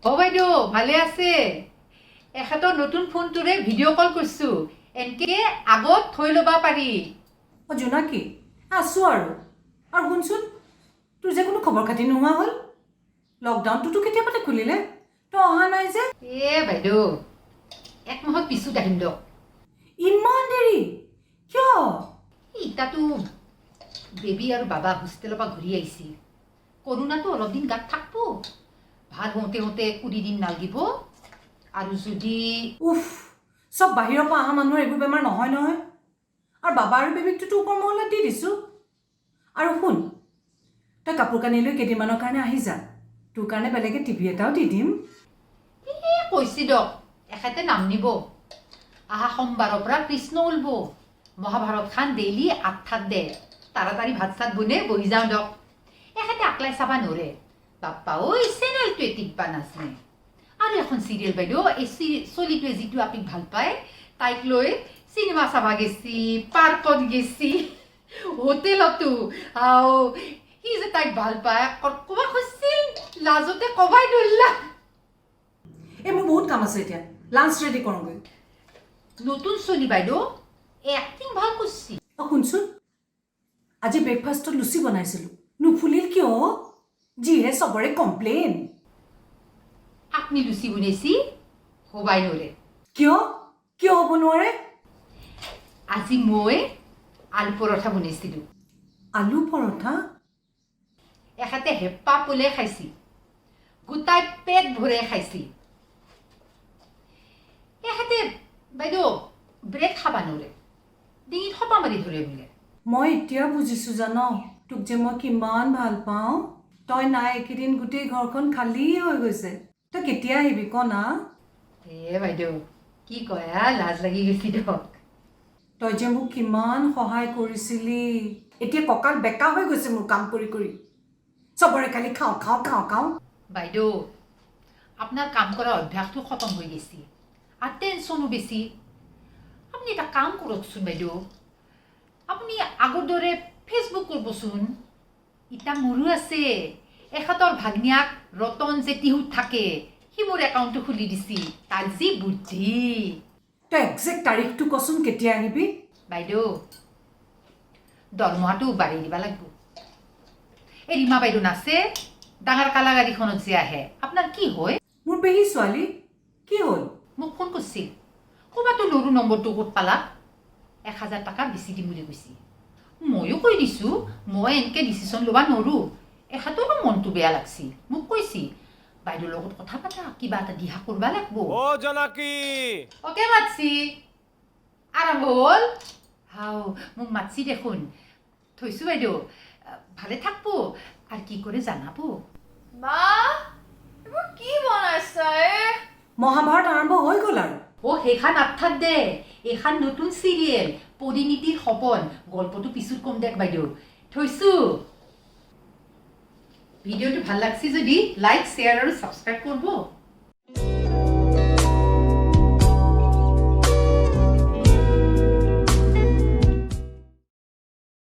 ও বাইদেউ ভালে আছে এখেতৰ নতুন ফোনটোৰে ভিডিঅ' কল কৰিছো এনকে আগত থৈ ল'বা পাৰি জোনাকী আছো আৰু শুনচোন তোৰ যে কোনো খবৰ খাতি নোহোৱা হ'ল লকডাউনটোতো কেতিয়াবাতে খুলিলে তই অহা নাই যে এ বাইদেউ এক মাহত পিছত আহিম দিয়ক ইমান দেৰি কিয় ইতাতো বেবী আৰু বাবা হোষ্টেলৰ পৰা ঘূৰি আহিছে কৰোণাটো অলপ দিন গাত থাকব ভাল হওঁতে হওঁতে 20 দিন নালাগিব আৰু যদি উফ চব বাহিৰৰ পৰা অহা মানুহৰ এইবোৰ বেমাৰ নহয় নহয় আৰু বাবা আৰু বেবীকটোতো ওপৰ মহলত দি দিছোঁ আৰু শুন তই কাপোৰ কানি লৈ কেইদিনমানৰ কাৰণে আহি যা তোৰ কাৰণে বেলেগে টিভি এটাও দি দিম কৈছে দিয়ক এখেতে নাম নিব আহা সোমবাৰৰ পৰা কৃষ্ণ ওলব মহাভাৰত খান ডেইলি 8টাত দে তাড়াতাড়ি ভাত চাত বনে বহি যাওঁ দিয়ক এখেতে আকলাই চাবা নৰে বাপ্পা ঐ চেনেলটোৱে টিপবা নাচনে আৰু এখন চিৰিয়েল বাইদেউ এই চলিটোৱে যিটো আপি ভাল পায় তাইক লৈ চিনেমা চাবা গেছি পাৰ্কত গেছি হোটেলতো আও সি যে তাইক ভাল পায় ক'বা খুজিছিল লাজতে কবাই ধৰিলা এই মোৰ বহুত কাম আছে এতিয়া লাঞ্চ ৰেডি কৰোঁগৈ নতুন চলি বাইদেউ এক্টিং ভাল কৰিছি শুনচোন আজি ব্ৰেকফাষ্টত লুচি বনাইছিলোঁ নুফুলিল কিয় যিহে চবৰে কমপ্লেইন আপনি লুচি বনাইছি হবাই নৰে কিয় কিয় হ'ব নোৱাৰে আজি মই আলু পৰঠা বনাইছিলোঁ আলু পৰঠা এখেতে হেঁপা পলে খাইছি গোটাই পেট ভৰে খাইছি এখেতে বাইদেউ ব্ৰেড খাবা নৰে ডিঙিত সপা মাৰি ধৰে বোলে মই এতিয়া বুজিছোঁ জান তোক যে মই কিমান ভাল পাওঁ তই নাই এইকেইদিন গোটেই ঘৰখন খালী হৈ গৈছে তই কেতিয়া আহিবি ক না এ বাইদেউ কি কয় লাজ লাগি গৈছি দিয়ক তই যে মোক কিমান সহায় কৰিছিলি এতিয়া কঁকাল বেকা হৈ গৈছে মোৰ কাম কৰি কৰি চবৰে খালি খাওঁ খাওঁ খাওঁ খাওঁ বাইদেউ আপোনাৰ কাম কৰা অভ্যাসটো খতম হৈ গৈছে আৰু টেনশ্যনো বেছি আপুনি এটা কাম কৰকচোন বাইদেউ আপুনি আগৰ দৰে ফেচবুক কৰিবচোন ইটা মোৰো আছে এখেতৰ ভাগ্নিয়াক ৰতন যে টিহুত থাকে সি মোৰ একাউণ্টটো খুলি দিছি তাৰ যি বুদ্ধি তই একজেক্ট তাৰিখটো কচোন কেতিয়া আহিবি বাইদেউ দৰমহাটো বাঢ়ি দিব লাগিব এই ৰীমা বাইদেউ নাচে ডাঙৰ কালা গাড়ীখনত যে আহে আপোনাৰ কি হয় মোৰ পেহী ছোৱালী কি হ'ল মোক ফোন কৰিছিল ক'বাতো নৰু নম্বৰটো ক'ত পালা 1000 টকা বেছি দিম বুলি কৈছে ময়ো কৈ দিছোঁ মই এনেকৈ ডিচিশ্যন ল'ব নোৱাৰোঁ এখেতৰো মনটো বেয়া লাগছি মোক কৈছি বাইদেউৰ লগত কথা পাতা কিবা এটা দিহা কৰিব লাগিব ও জনাকি অকে মাতছি আৰম্ভ হ'ল হাও মোক মাতছি দেখোন থৈছোঁ বাইদেউ ভালে থাকব আৰু কি কৰে জানাব মা এবাৰ কি বানাইছা মহাভাৰত আৰম্ভ হৈ গ'ল আৰু সেইখান আঠাত দে এইখান নতুন চিৰিয়েল পৰিণীতিৰ সপন গল্পটো পিছত কম দেখ বাইদেউ থৈছোঁ ভিডিঅ'টো ভাল লাগছি যদি লাইক শ্বেয়াৰ আৰু ছাবস্ক্ৰাইব কৰিব